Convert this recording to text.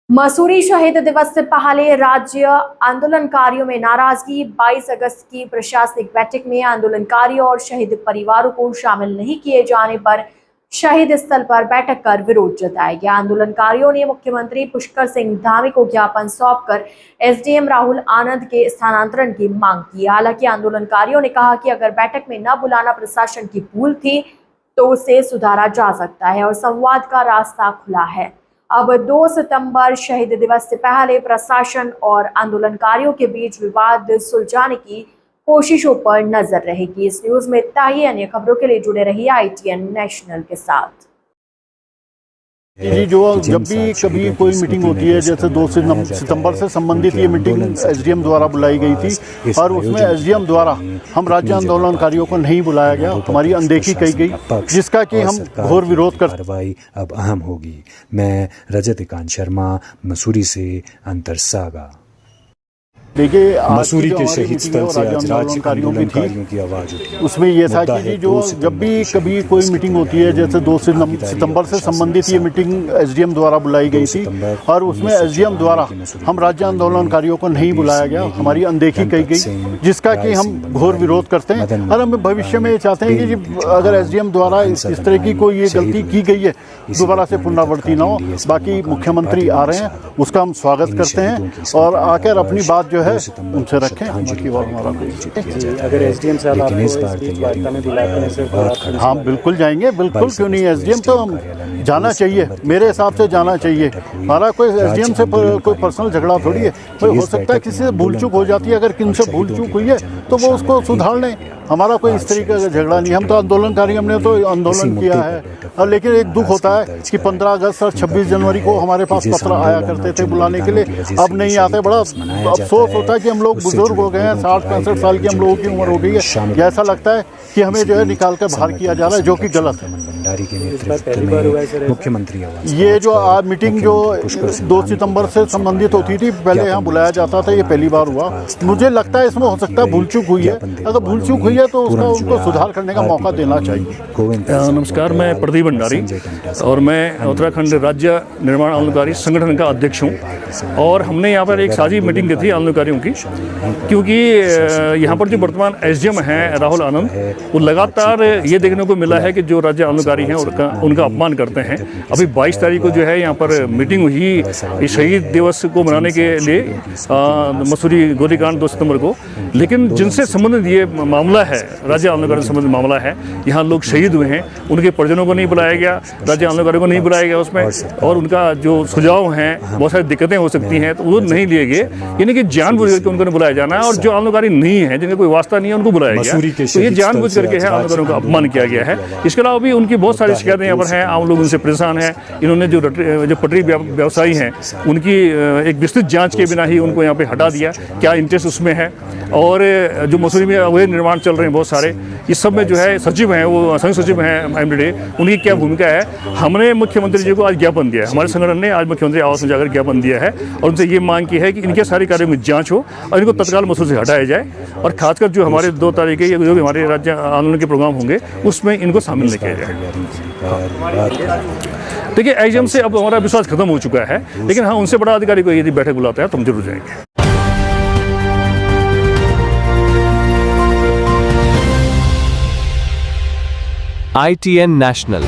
मसूरी शहीद दिवस से पहले राज्य आंदोलनकारियों में नाराजगी। 22 अगस्त की प्रशासनिक बैठक में आंदोलनकारियों और शहीद परिवारों को शामिल नहीं किए जाने पर शहीद स्थल पर बैठक कर विरोध जताया गया। आंदोलनकारियों ने मुख्यमंत्री पुष्कर सिंह धामी को ज्ञापन सौंपकर एसडीएम राहुल आनंद के स्थानांतरण की मांग की। हालांकि आंदोलनकारियों ने कहा कि अगर बैठक में न बुलाना प्रशासन की भूल थी तो उसे सुधारा जा सकता है और संवाद का रास्ता खुला है। अब 2 सितंबर शहीद दिवस से पहले प्रशासन और आंदोलनकारियों के बीच विवाद सुलझाने की कोशिशों पर नजर रहेगी। इस न्यूज में इतना ही। अन्य खबरों के लिए जुड़े रहिए ITN नेशनल के साथ। जी, जो जब भी कभी कोई मीटिंग होती है, जैसे 2 सितंबर से संबंधित ये मीटिंग एसडीएम द्वारा बुलाई गई थी और उसमें एसडीएम द्वारा हम राज्य आंदोलनकारियों को नहीं बुलाया गया, हमारी अनदेखी की गई, जिसका कि हम घोर विरोध कर। कार्रवाई अब अहम होगी। मैं रजत शर्मा, मसूरी से अंतर सागा। देखिए, मसूरी के शहीद स्थल से आज राज्य आंदोलनकारियों की आवाज उठी। उसमें यह था कि जो जब भी कभी कोई मीटिंग होती है, जैसे 2 सितंबर से संबंधित ये मीटिंग एसडीएम द्वारा बुलाई गई थी और उसमें एसडीएम द्वारा हम राज्य आंदोलनकारियों को नहीं बुलाया गया, हमारी अनदेखी की गई, जिसका कि हम घोर विरोध करते हैं और हम भविष्य में चाहते हैं कि अगर एसडीएम द्वारा इस तरह की कोई ये गलती की गई है दोबारा से पुनरावृत्ति न हो। बाकी मुख्यमंत्री आ रहे हैं, उसका हम स्वागत करते हैं और आकर अपनी बात जो है उनसे रखें। अगर एसडीएम से हाँ, बिल्कुल जाएंगे, बिल्कुल, क्यों नहीं। एसडीएम तो हम जाना चाहिए, मेरे हिसाब से जाना चाहिए। हमारा कोई एसडीएम से कोई पर्सनल झगड़ा थोड़ी है। कोई हो सकता है किसी से भूल चूक हो जाती है, अगर किन से भूल चूक हुई है तो वो उसको सुधार लें। हमारा कोई इस तरीके का झगड़ा नहीं। हम तो आंदोलनकारी, हमने तो आंदोलन किया है। और लेकिन एक दुख होता है कि 15 अगस्त और 26 जनवरी को हमारे पास पत्र आया करते थे बुलाने के लिए, अब नहीं आते। बड़ा अफसोस होता है कि हम लोग बुजुर्ग हो गए हैं, 60-65 साल की हम लोगों की उम्र हो गई है। ऐसा लगता है कि हमें जो है निकाल कर बाहर किया जा रहा है, जो कि गलत है। मुख्यमंत्री ये जो मीटिंग जो 2 सितंबर से संबंधित होती थी, पहले यहाँ बुलाया जाता था, ये पहली बार हुआ। मुझे लगता है इसमें हो सकता है भूल चूक हुई है। अगर भूल चूक हुई है तो उसका उनको सुधार करने का मौका देना चाहिए। नमस्कार, मैं प्रदीप भंडारी और मैं उत्तराखंड राज्य निर्माण आंदोलनकारी संगठन का अध्यक्ष हूँ। और हमने यहाँ पर एक साझी मीटिंग की थी आंदोलनकारियों की, क्योंकि यहाँ पर जो वर्तमान एसडीएम हैं राहुल आनंद, वो लगातार ये देखने को मिला है कि जो राज्य आंदोलनकारी हैं उनका अपमान करते हैं। अभी 22 तारीख को जो है यहाँ पर मीटिंग हुई शहीद दिवस को मनाने के लिए मसूरी गोलीकांड 2 सितंबर को, लेकिन जिनसे संबंधित ये मामला है, राज्य आंदोलनकारियों से संबंधित मामला है, यहाँ लोग शहीद हुए हैं, उनके परिजनों को नहीं बुलाया गया, राज्य आंदोलनकारियों को नहीं बुलाया गया उसमें, और उनका जो सुझाव हैं, बहुत सारी दिक्कतें हो सकती हैं तो वो नहीं लिए गए। यानी कि जानबूझ करके उनको बुलाया जाना है, और जो आंदोलनकारी नहीं है, जिनका कोई वास्ता नहीं है, उनको बुलाया गया। तो ये जानबूझ करके है आंदोलनकारियों का अपमान किया गया है। इसके अलावा भी उनकी बहुत सारी शिकायतें यहाँ पर हैं, आम लोग उनसे परेशान हैं। इन्होंने जो पटरी व्यवसायी हैं उनकी एक विस्तृत जांच के बिना ही उनको यहाँ पे हटा दिया। क्या इंटरेस्ट उसमें है? और जो मसूरी में अवैध निर्माण चल रहे हैं बहुत सारे, इस सब में जो है सचिव हैं, वो संयुक्त सचिव हैं एमडीडे, उनकी क्या भूमिका है? हमने मुख्यमंत्री जी को आज ज्ञापन दिया है, हमारे संगठन ने आज मुख्यमंत्री आवास में जाकर ज्ञापन दिया है और उनसे ये मांग की है कि इनके सारे कार्यों में जांच हो और इनको तत्काल मसूरी से हटाया जाए। और खासकर जो हमारे 2 तारीख के जो भी हमारे राज्य आंदोलन के प्रोग्राम होंगे उसमें इनको शामिल नहीं किया जाए। देखिए, एसडीएम से अब हमारा विश्वास खत्म हो चुका है, लेकिन हाँ, उनसे बड़ा अधिकारी को यदि बैठक बुलाता है तो हम जरूर जाएंगे। ITN national.